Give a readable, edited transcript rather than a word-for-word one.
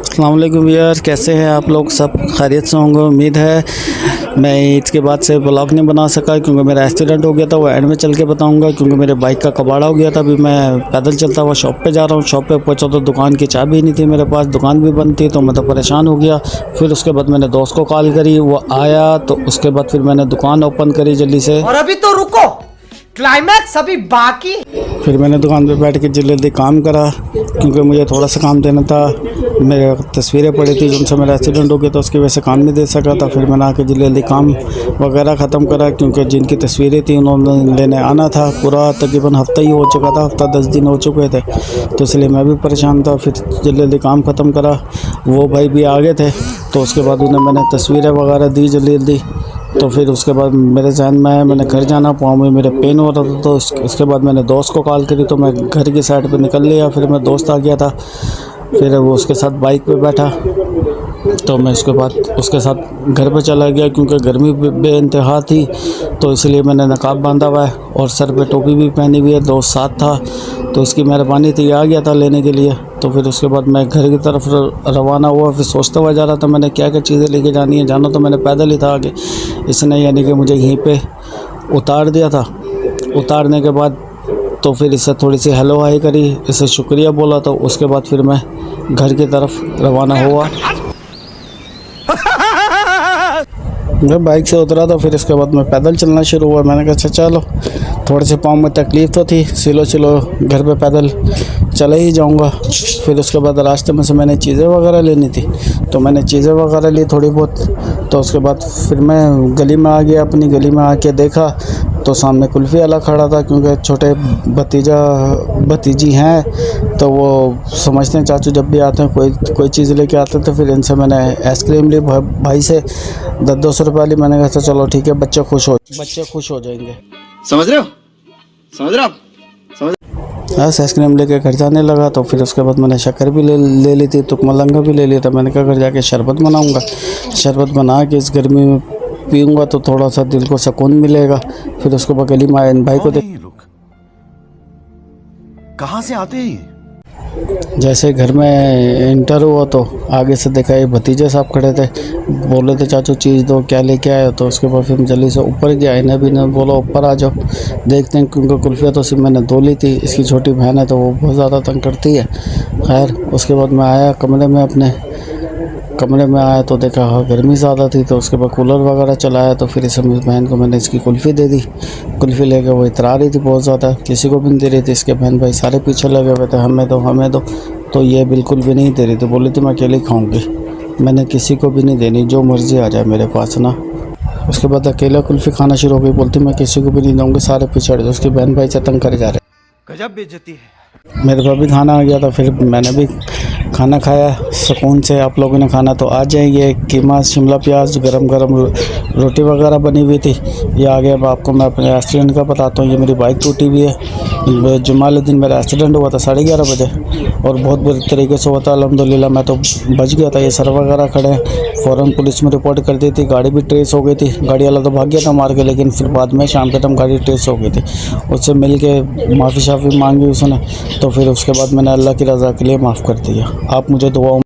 अस्सलाम वालेकुम यार, कैसे हैं आप लोग? सब खैरियत से होंगे उम्मीद है। मैं ईद के बाद से ब्लॉग नहीं बना सका क्योंकि मेरा एक्सीडेंट हो गया था। वो एंड में चल के बताऊंगा क्योंकि मेरे बाइक का कबाड़ा हो गया था। अभी मैं पैदल चलता हुआ शॉप पे जा रहा हूँ। शॉप पे पहुंचा तो दुकान की चाबी नहीं थी मेरे पास, दुकान भी बंद थी, तो मैं तो परेशान हो गया। फिर उसके बाद मैंने दोस्त को कॉल करी, वो आया, तो उसके बाद फिर मैंने दुकान ओपन करी जल्दी से। और अभी तो रुको, क्लाइमैक्स अभी बाकी। फिर मैंने दुकान पे बैठ के जल्दी काम करा क्योंकि मुझे थोड़ा सा काम देना था। मेरे तस्वीरें पड़ी थी जिनसे मेरा एक्सीडेंट हो गया, तो उसकी वजह से काम नहीं दे सका था। फिर मैंने आके जल्दी काम वगैरह ख़त्म करा क्योंकि जिनकी तस्वीरें थी उन्होंने लेने आना था। पूरा तकरीबन हफ़्ता ही हो चुका था, हफ़्ता 10 दिन हो चुके थे, तो इसलिए मैं भी परेशान था। फिर जल्दी काम ख़त्म करा। वो भाई भी आ गए थे, तो उसके बाद उन्हें मैंने तस्वीरें वगैरह दी जल्दी। तो फिर उसके बाद मेरे जहन में आया मैंने घर जाना, पाँव में मेरे पेन हो रहा था। तो उसके बाद मैंने दोस्त को कॉल करी, तो मैं घर की साइड पे निकल लिया। फिर मैं दोस्त आ गया था, फिर वो उसके साथ बाइक पे बैठा, तो मैं उसके बाद उसके साथ घर पे चला गया क्योंकि गर्मी बेइंतहा थी, तो इसलिए मैंने नकाब बांधा हुआ है और सर पे टोपी भी पहनी हुई है। दोस्त साथ था, तो इसकी मेहरबानी थी, आ गया था लेने के लिए। तो फिर उसके बाद मैं घर की तरफ रवाना हुआ। फिर सोचता हुआ जा रहा था मैंने क्या क्या चीज़ें लेके जानी है। जाना तो मैंने पैदल ही था आगे, इसने यानी कि मुझे यहीं पे उतार दिया था। उतारने के बाद तो फिर इससे थोड़ी सी हेलो हाई करी, इससे शुक्रिया बोला, तो उसके बाद फिर मैं घर की तरफ रवाना हुआ। जब बाइक से उतरा तो फिर इसके बाद मैं पैदल चलना शुरू हुआ। मैंने कहा अच्छा चलो, थोड़े से पाँव में तकलीफ़ तो थी, सिलो घर पे पैदल चले ही जाऊंगा। फिर उसके बाद रास्ते में से मैंने चीज़ें वगैरह लेनी थी, तो मैंने चीज़ें वगैरह ली थोड़ी बहुत। तो उसके बाद फिर मैं गली में आ गया। अपनी गली में आके देखा तो सामने कुल्फ़ी वाला खड़ा था क्योंकि छोटे भतीजी हैं, तो वो समझते हैं चाचू जब भी आते हैं कोई चीज़ लेके आते हैं। तो फिर इनसे मैंने आइसक्रीम ली भाई से 10-200 रुपये ली। मैंने कहा चलो ठीक है, बच्चे खुश हो जाएंगे। समझ रहे हो आप? बस आइसक्रीम लेके घर जाने लगा। तो फिर उसके बाद मैंने शक्कर भी ले ली थी, तुक मलंगा भी ले लिया था। मैंने कहा घर जाके शरबत बनाऊंगा, शरबत बना के इस गर्मी में पीऊँगा तो थोड़ा सा दिल को सुकून मिलेगा। फिर उसके बाद गली में आए भाई को कहाँ से आते हैं? जैसे घर में एंटर हुआ तो आगे से देखा ये भतीजे साहब खड़े थे, बोले थे चाचू चीज़ दो, क्या लेके आए हो? तो उसके बाद फिर जल्दी से ऊपर गया। इन्हें भी ने बोला ऊपर आ जाओ, देखते हैं, क्योंकि कुल्फिया तो सिर्फ मैंने दो ली थी। इसकी छोटी बहन है तो वो बहुत ज़्यादा तंग करती है। खैर उसके बाद मैं आया कमरे में आया तो देखा हाँ गर्मी ज़्यादा थी, तो उसके बाद कूलर वगैरह चलाया। तो फिर इस बहन को मैंने इसकी कुल्फ़ी दे दी। कुल्फ़ी लेकर वो इतरा रही थी बहुत ज़्यादा, किसी को भी नहीं दे रही थी। इसके बहन भाई सारे पीछे लगे हुए थे, हमें दो। तो ये बिल्कुल भी नहीं दे रही थी, बोली थी मैं अकेले खाऊंगी, मैंने किसी को भी नहीं देनी, जो मर्ज़ी आ जाए मेरे पास ना। उसके बाद अकेला कुल्फ़ी खाना शुरू हो गई, बोलती मैं किसी को भी नहीं दूँगी, सारे पीछे हट जाओ। उसकी बहन भाई से तंग करे जा रहे। गजब बेइज्जती है। मेरे पास भी खाना आ गया था, फिर मैंने भी खाना खाया सुकून से। आप लोगों ने खाना तो आ जाएंगे, कीमा शिमला प्याज गरम रोटी वगैरह बनी हुई थी। ये आ गया। अब आपको मैं अपने एक्सीडेंट का बताता हूँ। ये मेरी बाइक टूटी हुई है। जुम्मे वाले दिन मेरा एक्सीडेंट हुआ था 11:30 बजे और बहुत बुरी तरीके से हुआ था। अल्हम्दुलिल्लाह मैं तो बच गया था। ये सर वगैरह खड़े हैं, फ़ौरन पुलिस में रिपोर्ट कर दी थी। गाड़ी भी ट्रेस हो गई थी, गाड़ी वाला तो भाग गया था मार के, लेकिन फिर बाद में शाम के टाइम गाड़ी ट्रेस हो गई थी। उससे मिल के माफ़ी शाफ़ी मांगी उसने, तो फिर उसके बाद मैंने अल्लाह की रज़ा के लिए माफ़ कर दिया। आप मुझे दुआ